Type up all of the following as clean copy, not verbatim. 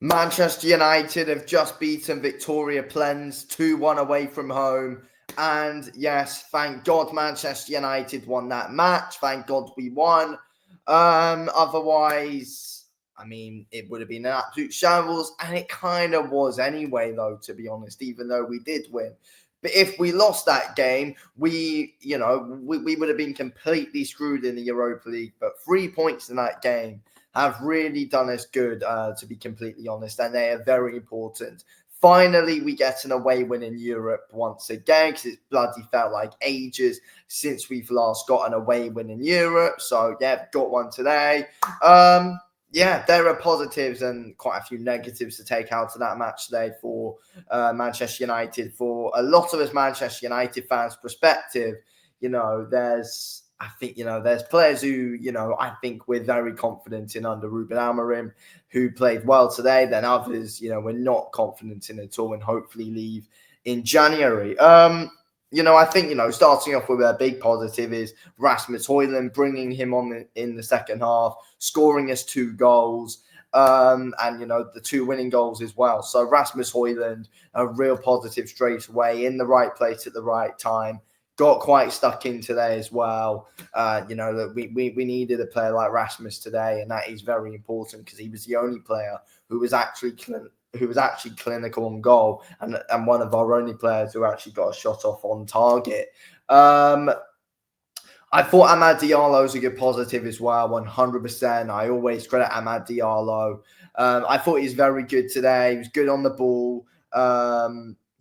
Manchester United have just beaten Victoria Plzen 2-1 away from home. And yes, thank God Manchester United won that match. Thank God we won. Otherwise, it would have been an absolute shambles. And it kind of was anyway, though, to be honest, even though we did win. But if we lost that game, we would have been completely screwed in the Europa League. But 3 points in that game have really done us good, to be completely honest, and they are very important. Finally, we get an away win in Europe once again, because it's bloody felt like ages since we've last got an away win in Europe. So, yeah, got one today. There are positives and quite a few negatives to take out of that match today for Manchester United. For a lot of us Manchester United fans' perspective, there's players who, I think we're very confident in under Ruben Amorim, who played well today. Then others, we're not confident in at all and hopefully leave in January. I think, starting off with a big positive is Rasmus Højlund, bringing him on in the second half, scoring us 2 goals. And the 2 winning goals as well. So Rasmus Højlund, a real positive straight away, in the right place at the right time. Got quite stuck in today as well. That we needed a player like Rasmus today, and that is very important because he was the only player who was actually clinical on goal, and one of our only players who actually got a shot off on target. I thought Amad Diallo was a good positive as well, 100%. I always credit Amad Diallo. I thought he was very good today. He was good on the ball,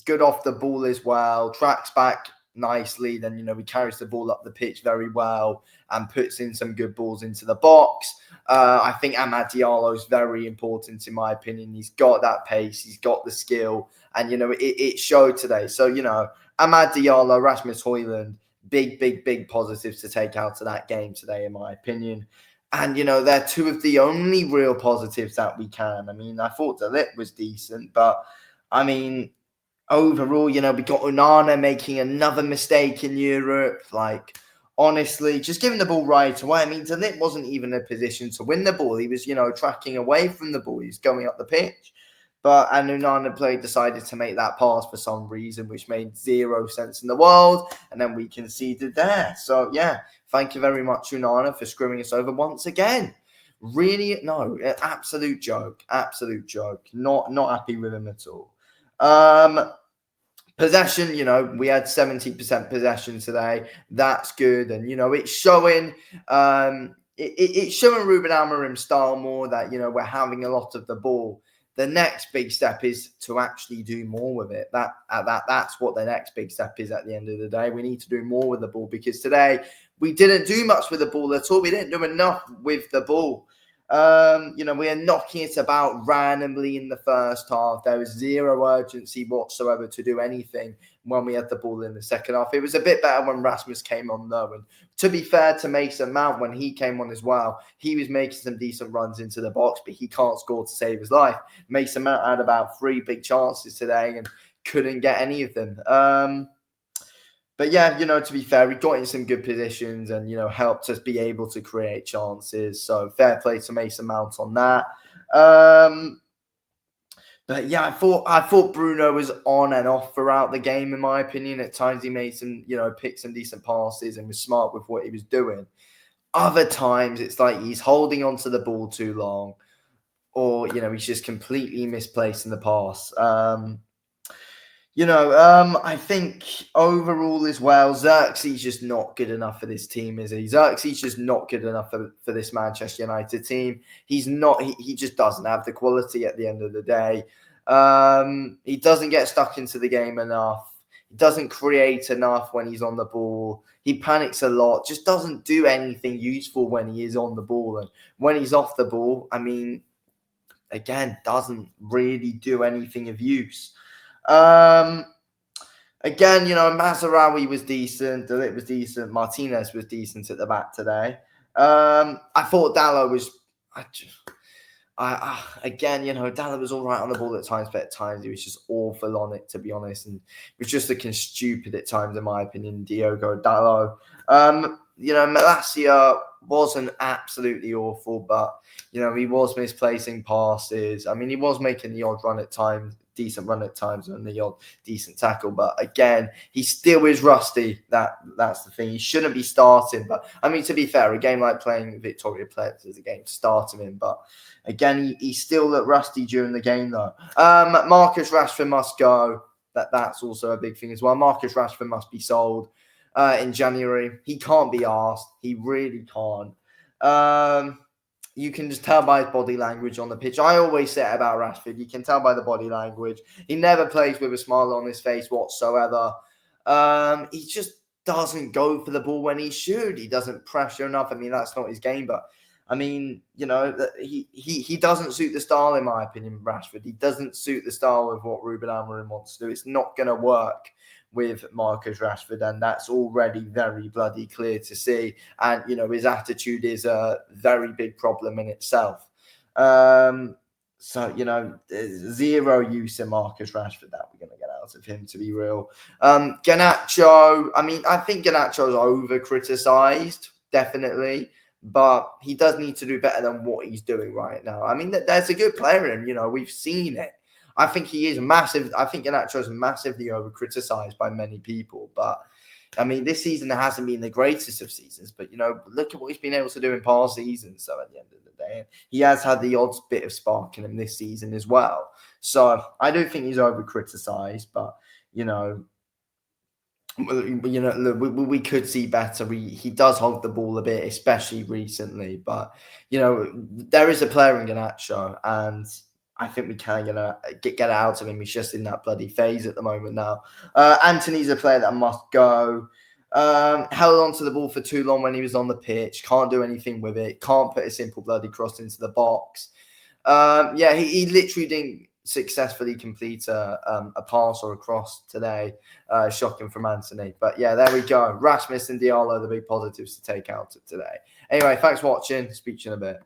good off the ball as well, tracks back nicely. Then, he carries the ball up the pitch very well and puts in some good balls into the box. I think Amad Diallo is very important in my opinion. He's got that pace, he's got the skill, and, it showed today. So, Amad Diallo, Rasmus Højlund, big positives to take out of that game today, in my opinion. And, they're 2 of the only real positives that we can. I thought De Ligt was decent, but, overall, we got Onana making another mistake in Europe. Like, honestly, just giving the ball right away. De Ligt wasn't even in a position to win the ball. He was, tracking away from the ball. He's going up the pitch. And Onana decided to make that pass for some reason, which made 0 sense in the world. And then we conceded there. So, yeah, thank you very much, Onana, for screwing us over once again. Really, no, absolute joke. Absolute joke. Not happy with him at all. Possession, we had 70% possession today. That's good. And, it's showing it's showing Ruben Amorim's style more that, we're having a lot of the ball. The next big step is to actually do more with it. That's what the next big step is at the end of the day. We need to do more with the ball, because today we didn't do much with the ball at all. We didn't do enough with the ball. We are knocking it about randomly in the first half. There was 0 urgency whatsoever to do anything when we had the ball in the second half. It was a bit better when Rasmus came on, though. And to be fair to Mason Mount, when he came on as well, he was making some decent runs into the box, but he can't score to save his life. Mason Mount had about 3 big chances today and couldn't get any of them. But yeah, to be fair, we got in some good positions and, helped us be able to create chances. So fair play to Mason Mount on that. But yeah, I thought Bruno was on and off throughout the game, in my opinion. At times he made some, picked some decent passes and was smart with what he was doing. Other times it's like he's holding onto the ball too long, or, he's just completely misplacing the pass. I think overall as well, Xerxes just not good enough for this team, is he? Xerxes just not good enough for this Manchester United team. He's not. He just doesn't have the quality at the end of the day. He doesn't get stuck into the game enough. He doesn't create enough when he's on the ball. He panics a lot. Just doesn't do anything useful when he is on the ball. And when he's off the ball, again, doesn't really do anything of use. Again, Mazraoui was decent, De Ligt was decent, Martinez was decent at the back today. I thought Dalot was, Dalot was all right on the ball at times, but at times he was just awful on it, to be honest, and it was just looking stupid at times, in my opinion, Diogo Dalot. Malacia wasn't absolutely awful, but he was misplacing passes. I mean, he was making the odd run at times, decent run at times, and the odd decent tackle. But again, he still is rusty. That's the thing. He shouldn't be starting. But I mean, to be fair, a game like playing Victoria Plzen is a game to start him in. But again, he still looked rusty during the game, though. Marcus Rashford must go. That's also a big thing as well. Marcus Rashford must be sold in January. He can't be asked. He really can't. You can just tell by his body language on the pitch. I always say it about Rashford. You can tell by the body language. He never plays with a smile on his face whatsoever. He just doesn't go for the ball when he should. He doesn't pressure enough. I mean, that's not his game, but I mean, he doesn't suit the style, in my opinion, Rashford. He doesn't suit the style of what Ruben Amorim wants to do. It's not going to work with Marcus Rashford, and that's already very bloody clear to see. And, his attitude is a very big problem in itself. So, there's zero use in Marcus Rashford that we're going to get out of him, to be real. Garnacho, I mean, I think Garnacho's over-criticised, definitely. But he does need to do better than what he's doing right now. I mean, there's a good player in him. We've seen it. I think he is massive. I think Garnacho is massively over-criticised by many people. But, I mean, this season hasn't been the greatest of seasons. But, look at what he's been able to do in past seasons. So, at the end of the day, he has had the odd bit of spark in him this season as well. So, I do think he's over-criticised. But, we could see better. He does hold the ball a bit, especially recently. But there is a player in Garnacho, and I think we can get out of him. He's just in that bloody phase at the moment now. Anthony's a player that must go. Held onto the ball for too long when he was on the pitch. Can't do anything with it. Can't put a simple bloody cross into the box. He literally didn't successfully complete a pass or a cross today. Shocking from Anthony. But yeah, there we go. Rasmus and Diallo, the big positives to take out of today. Anyway, thanks for watching. Speak to you in a bit.